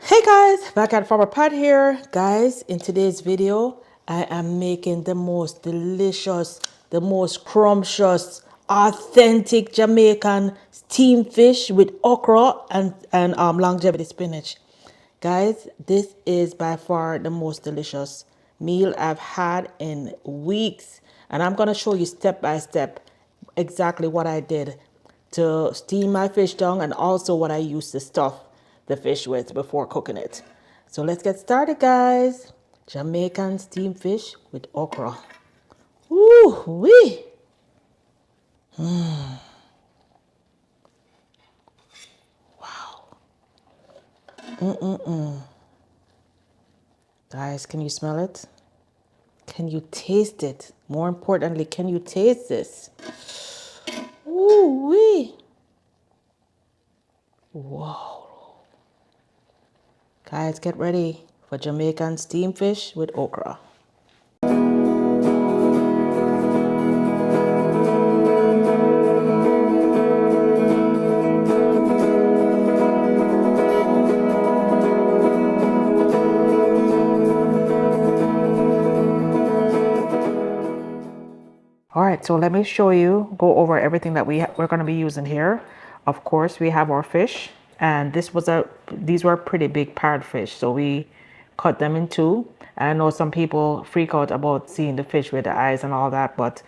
Hey guys, back at Farmer Pat here. Guys, in today's video, I am making the most delicious, the most scrumptious, authentic Jamaican steam fish with okra and longevity spinach. Guys, this is by far the most delicious meal I've had in weeks. And I'm going to show you step by step exactly what I did to steam my fish down and also what I used to stuff the fish with before cooking it. So let's get started, guys. Jamaican steam fish with okra. Ooh wee! Guys, can you smell it? Can you taste it? More importantly, can you taste this? Ooh wee! Whoa. Guys, get ready for Jamaican steam fish with okra. All right, so let me show you, go over everything that we're going to be using here. Of course, we have our fish, and these were pretty big parrotfish, so we cut them in two. I know some people freak out about seeing the fish with the eyes and all that, but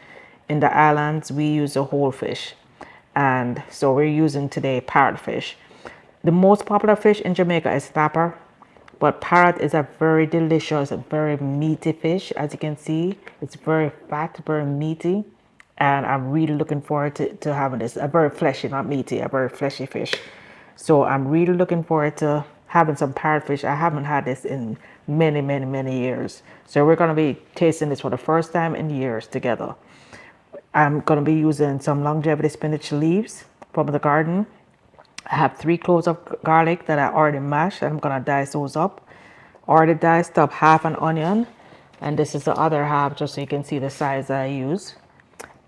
in the islands, we use a whole fish. And so we're using today parrotfish. The most popular fish in Jamaica is snapper, but parrot is a very delicious, very meaty fish. As you can see, it's very fat, very meaty. And I'm really looking forward to having this. A very fleshy, not meaty, a very fleshy fish. So I'm really looking forward to having some parrotfish. I haven't had this in many, many, many years. So we're going to be tasting this for the first time in years together. I'm going to be using some longevity spinach leaves from the garden. I have 3 cloves of garlic that I already mashed, and I'm going to dice those up. Already diced up half an onion, and this is the other half just so you can see the size I use.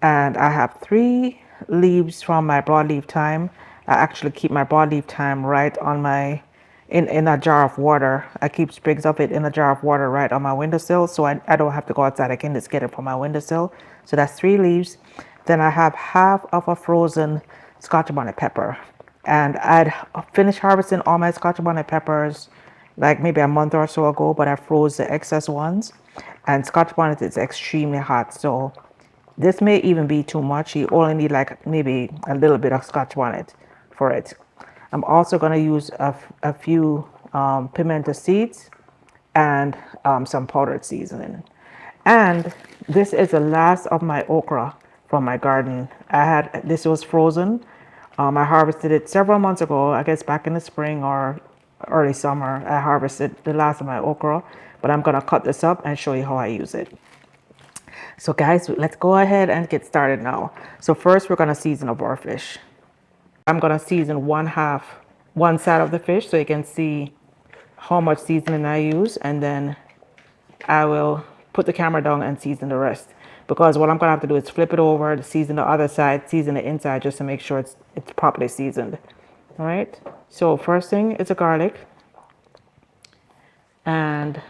And I have 3 leaves from my broadleaf thyme. I actually keep my broadleaf thyme right on my, in a jar of water. I keep sprigs of it in a jar of water right on my windowsill, so I don't have to go outside. I can just get it from my windowsill. So that's 3 leaves. Then I have half of a frozen Scotch bonnet pepper. And I'd finished harvesting all my Scotch bonnet peppers like maybe a month or so ago, but I froze the excess ones. And Scotch bonnet is extremely hot, so this may even be too much. You only need like maybe a little bit of Scotch bonnet for it. I'm also going to use a few pimento seeds and some powdered seasoning. And this is the last of my okra from my garden. This was frozen. I harvested it several months ago, I guess back in the spring or early summer. I harvested the last of my okra, but I'm going to cut this up and show you how I use it. So guys, let's go ahead and get started now. So first we're going to season up our fish. I'm going to season one side of the fish so you can see how much seasoning I use, and then I will put the camera down and season the rest. Because what I'm going to have to do is flip it over, to season the other side, season the inside just to make sure it's properly seasoned. All right. So first thing is the garlic. And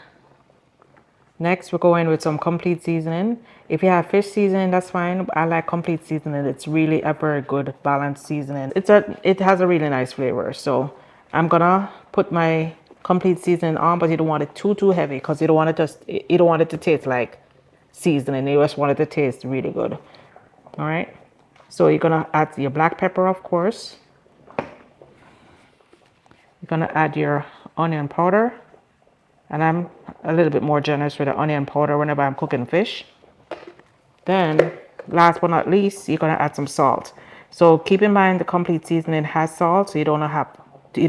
next we're going with some complete seasoning. If you have fish seasoning, that's fine. I like complete seasoning. It's really a very good balanced seasoning. It has a really nice flavor. So I'm going to put my complete seasoning on, but you don't want it too heavy because you don't want it to taste like seasoning. You just want it to taste really good. All right, so you're gonna add your black pepper, of course. You're gonna add your onion powder, and I'm a little bit more generous with the onion powder whenever I'm cooking fish. Then last but not least, you're gonna add some salt. So keep in mind the complete seasoning has salt, so you don't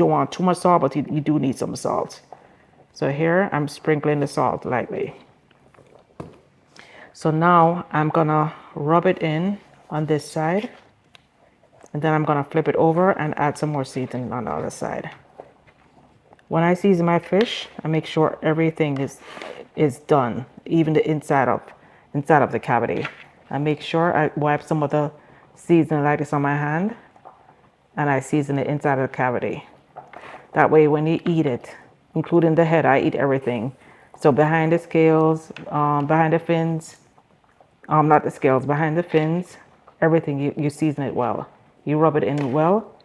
want too much salt, but you do need some salt. So here I'm sprinkling the salt lightly. So now I'm gonna rub it in on this side, and then I'm gonna flip it over and add some more seasoning on the other side. When I season my fish, I make sure everything is done, even the inside of the cavity. I make sure I wipe some of the seasoning like this on my hand, and I season the inside of the cavity. That way when you eat it, including the head. I eat everything. So behind the scales, behind the fins, not the scales, behind the fins, everything, you season it well. You rub it in well.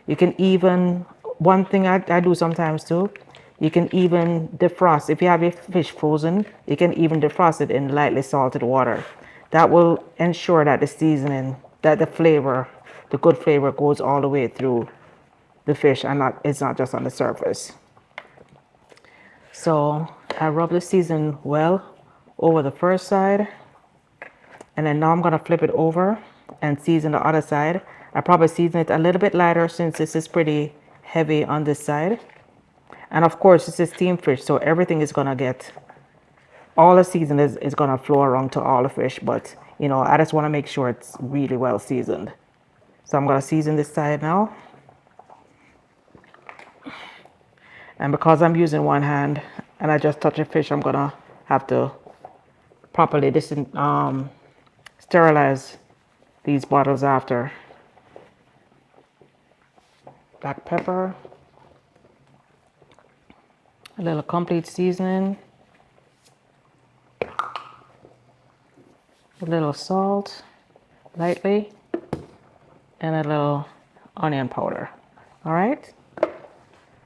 You can even, one thing I do sometimes too, you can even defrost. If you have your fish frozen, you can even defrost it in lightly salted water. That will ensure that the seasoning, that the flavor, the good flavor goes all the way through the fish and it's not just on the surface. So I rub the season well over the first side, and then now I'm gonna flip it over and season the other side. I probably season it a little bit lighter since this is pretty heavy on this side. And of course, this is steamed fish, so everything is gonna get, all the season is gonna flow around to all the fish, but you know, I just wanna make sure it's really well seasoned. So I'm gonna season this side now. And because I'm using one hand and I just touch a fish, I'm gonna have to properly sterilize these bottles after. Black pepper, a little complete seasoning, a little salt, lightly, and a little onion powder. All right.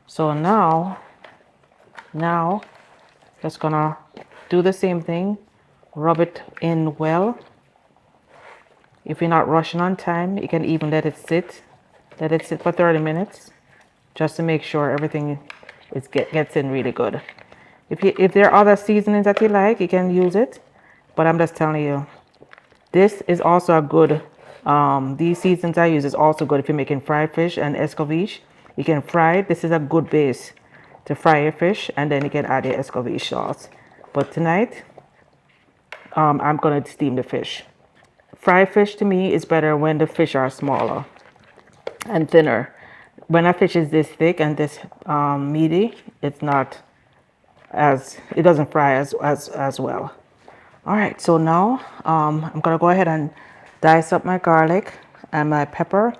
So now just gonna do the same thing, rub it in well. If you're not rushing on time, you can even let it sit for 30 minutes just to make sure everything gets in really good. If there are other seasonings that you like, you can use it, but I'm just telling you, this is also a good, these seasonings I use is also good if you're making fried fish and escovitch. You can fry it. This is a good base to fry your fish, and then you can add your escovitch sauce. But tonight, I'm gonna steam the fish. Fried fish to me is better when the fish are smaller and thinner. When a fish is this thick and this meaty, it's not as, it doesn't fry as well. All right, so now I'm gonna go ahead and dice up my garlic and my pepper,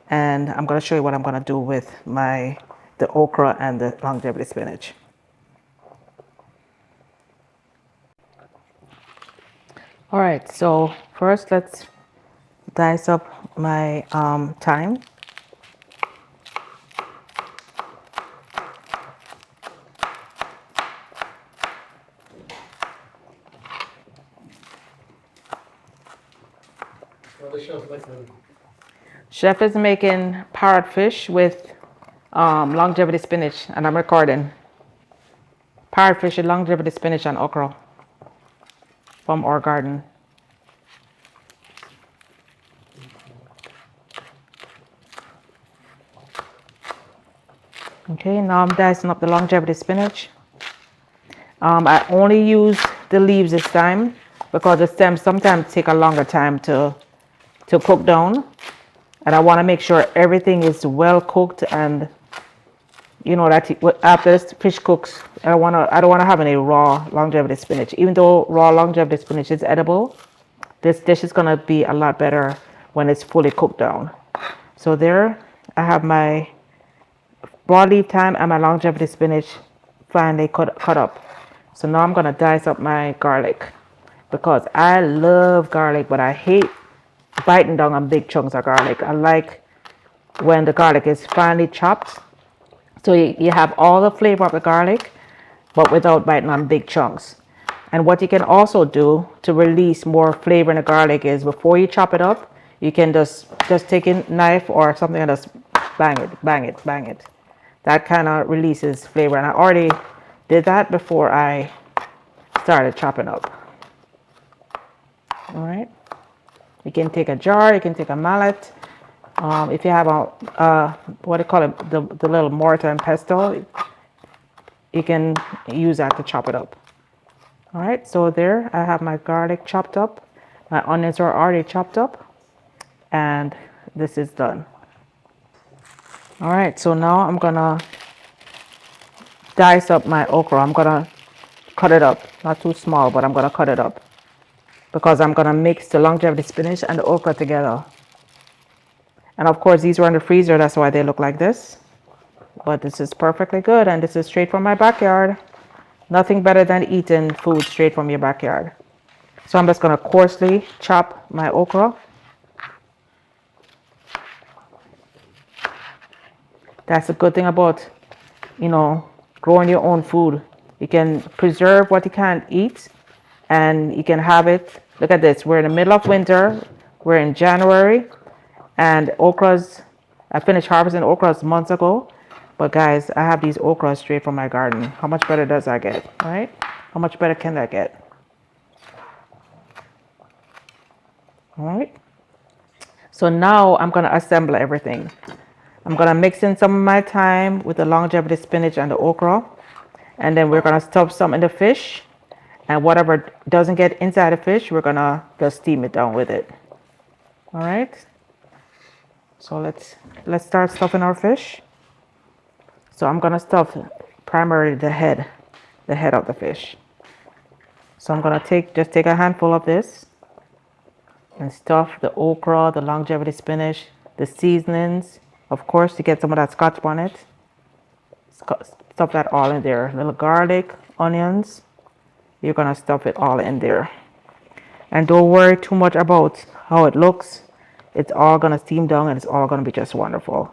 and I'm gonna show you what I'm gonna do with the okra and the longevity spinach. All right, so first let's dice up my thyme. Chef is making parrotfish with longevity spinach, and I'm recording. Parrotfish with longevity spinach and okra from our garden. Okay, now I'm dicing up the longevity spinach. I only use the leaves this time because the stems sometimes take a longer time to cook down, and I want to make sure everything is well cooked, and you know that after this fish cooks, I don't want to have any raw longevity spinach. Even though raw longevity spinach is edible, this dish is going to be a lot better when it's fully cooked down. So there I have my broadleaf thyme and my longevity spinach finely cut up. So now I'm going to dice up my garlic because I love garlic, but I hate biting down on big chunks of garlic. I like when the garlic is finely chopped, so you have all the flavor of the garlic but without biting on big chunks. And what you can also do to release more flavor in the garlic is before you chop it up, you can just take a knife or something and just bang it. That kind of releases flavor, and I already did that before I started chopping up. All right. You can take a jar, you can take a mallet. If you have what do you call it, the little mortar and pestle, you can use that to chop it up. All right, so there I have my garlic chopped up. My onions are already chopped up, and this is done. All right, so now I'm gonna dice up my okra. I'm gonna cut it up, not too small, but I'm gonna cut it up because I'm gonna mix the longevity spinach and the okra together. And of course, these were in the freezer, that's why they look like this. but this is perfectly good, and this is straight from my backyard. Nothing better than eating food straight from your backyard. So I'm just going to coarsely chop my okra. That's a good thing about, growing your own food. You can preserve what you can't eat, and you can have it. Look at this. We're in the middle of winter. We're in January, and I finished harvesting okras months ago. But guys, I have these okras straight from my garden. How much better does that get, right? How much better can that get? All right. So now I'm going to assemble everything. I'm going to mix in some of my thyme with the longevity spinach and the okra. And then we're going to stuff some in the fish. And whatever doesn't get inside the fish, we're going to just steam it down with it. All right. So let's start stuffing our fish. So I'm going to stuff primarily the head of the fish. So I'm going to just take a handful of this and stuff the okra, the longevity spinach, the seasonings, of course, to get some of that scotch bonnet. Stuff that all in there. Little garlic, onions. You're going to stuff it all in there. And don't worry too much about how it looks. It's all going to steam down, and it's all going to be just wonderful.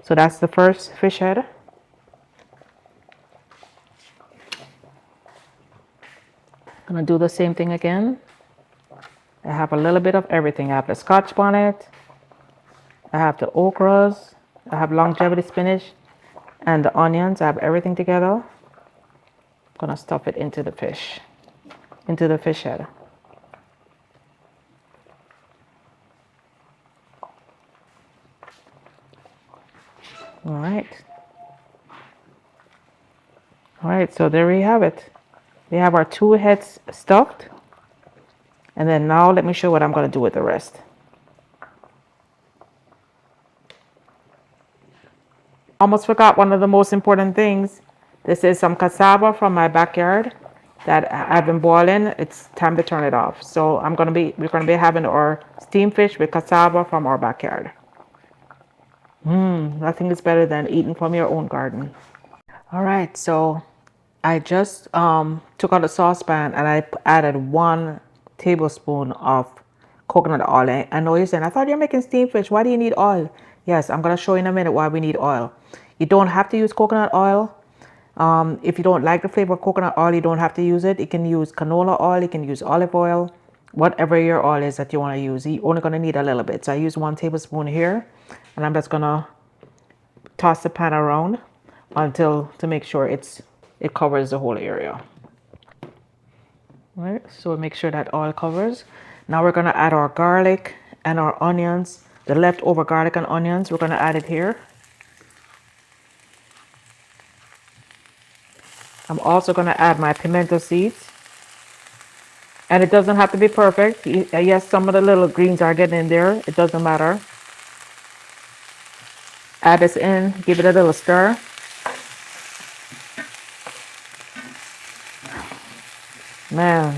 So that's the first fish head. I'm going to do the same thing again. I have a little bit of everything. I have the scotch bonnet. I have the okras. I have longevity spinach and the onions. I have everything together. I'm going to stuff it into the fish head. All right. All right, so there we have it. We have our 2 heads stuffed. And then now let me show you what I'm going to do with the rest. Almost forgot one of the most important things. This is some cassava from my backyard that I've been boiling. It's time to turn it off. So we're going to be having our steam fish with cassava from our backyard. Nothing is better than eating from your own garden. All right, so I just took out a saucepan and I added 1 tablespoon of coconut oil. I know you're saying, I thought you're making steamed fish. Why do you need oil? Yes, I'm going to show you in a minute why we need oil. You don't have to use coconut oil. If you don't like the flavor of coconut oil, you don't have to use it. You can use canola oil. You can use olive oil. Whatever your oil is that you want to use. You're only going to need a little bit. So I use 1 tablespoon here. And I'm just going to toss the pan around to make sure it covers the whole area. All right, so make sure that oil covers. Now we're going to add our garlic and our onions, the leftover garlic and onions. We're going to add it here. I'm also going to add my pimento seeds. And it doesn't have to be perfect. Yes, some of the little greens are getting in there. It doesn't matter. Add this in, give it a little stir. Man,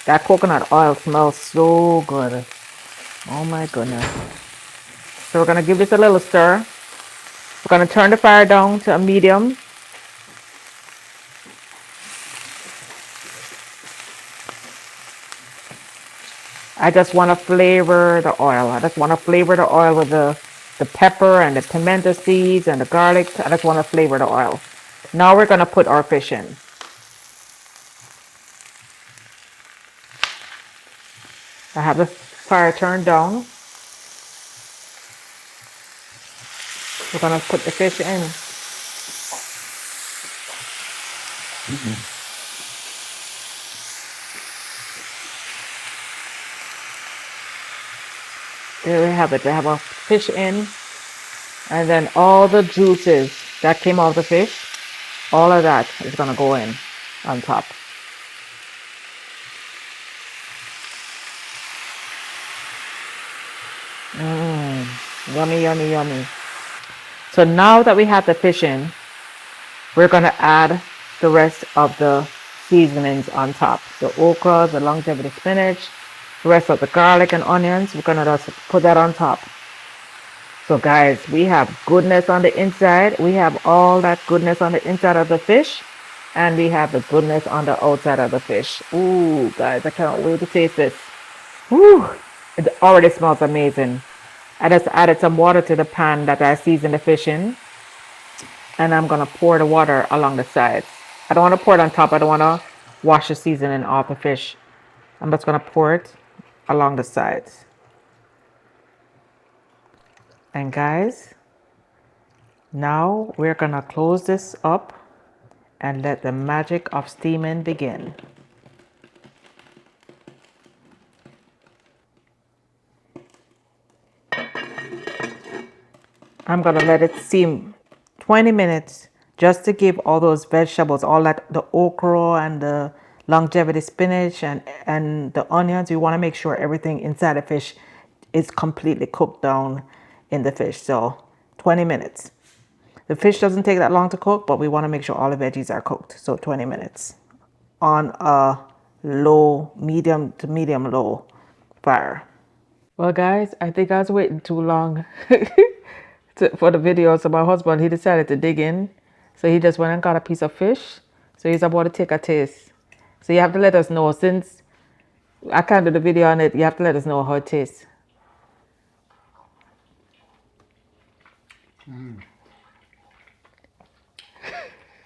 that coconut oil smells so good. Oh my goodness. So we're going to give this a little stir. We're going to turn the fire down to a medium. I just want to flavor the oil. I just want to flavor the oil with the pepper and the pimento seeds and the garlic. I just want to flavor the oil. Now we're going to put our fish in. I have the fire turned down. We're going to put the fish in. There we have it. We have our fish in. And then all the juices that came out of the fish, all of that is going to go in on top. Yummy, yummy, yummy. So now that we have the fish in, we're going to add the rest of the seasonings on top. The okra, the longevity spinach, the rest of the garlic and onions. We're going to just put that on top. So guys, we have goodness on the inside. We have all that goodness on the inside of the fish. And we have the goodness on the outside of the fish. Ooh, guys, I cannot wait to taste this. Ooh, it already smells amazing. I just added some water to the pan that I seasoned the fish in. And I'm gonna pour the water along the sides. I don't want to pour it on top. I don't want to wash the seasoning off the fish. I'm just gonna pour it along the sides. And guys, now we're gonna close this up and let the magic of steaming begin. I'm gonna let it steam 20 minutes just to give all those vegetables, all that, the okra and the longevity spinach and the onions. We want to make sure everything inside the fish is completely cooked down in the fish. So 20 minutes. The fish doesn't take that long to cook, but we want to make sure all the veggies are cooked. So 20 minutes on a medium to medium low fire. Well, guys, I think I was waiting too long for the video. So my husband, he decided to dig in. So he just went and got a piece of fish. So he's about to take a taste. So you have to let us know, since I can't do the video on it, you have to let us know how it tastes.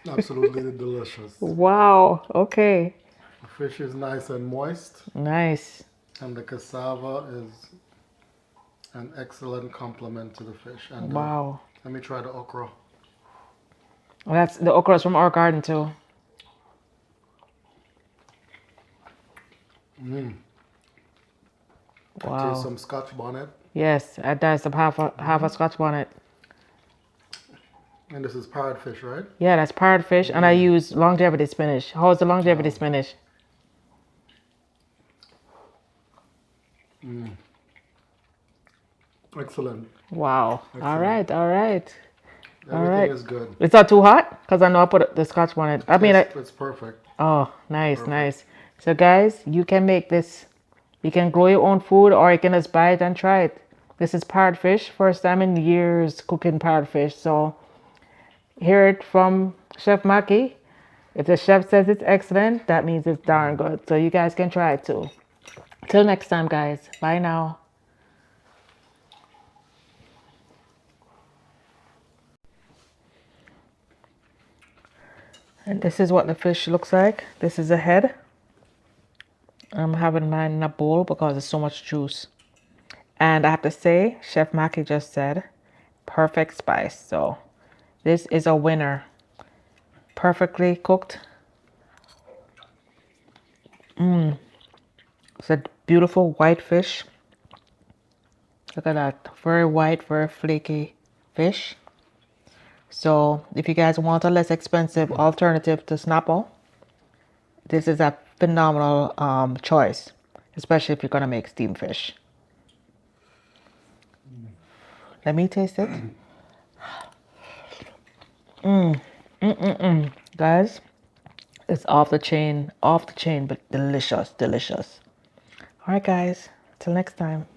Absolutely delicious. Wow, okay. The fish is nice and moist. Nice. And the cassava is an excellent complement to the fish. And wow. Let me try the okra. Well, that's the okra is from our garden too. Wow. Taste some Scotch bonnet. Yes, I diced up half a Scotch bonnet. And this is parrotfish, right? Yeah, that's parrotfish, and I use longevity spinach. How's the longevity spinach? Excellent. Wow. Excellent. All right, all right. Everything is good. It's not too hot? Because I know I put the Scotch bonnet. I mean, it's perfect. Oh, nice, nice. So guys, you can make this. You can grow your own food, or you can just buy it and try it. This is parrotfish. First time in years cooking parrotfish. So hear it from Chef Maki. If the chef says it's excellent, that means it's darn good. So you guys can try it too. Till next time, guys. Bye now. And this is what the fish looks like. This is the head. I'm having mine in a bowl because there's so much juice. And I have to say, Chef Maki just said, perfect spice. So this is a winner. Perfectly cooked. It's a beautiful white fish. Look at that. Very white, very flaky fish. So if you guys want a less expensive alternative to Snapple, this is a phenomenal choice, especially if you're going to make steamed fish. Let me taste it. Guys, it's off the chain, but delicious, delicious. All right, guys, till next time.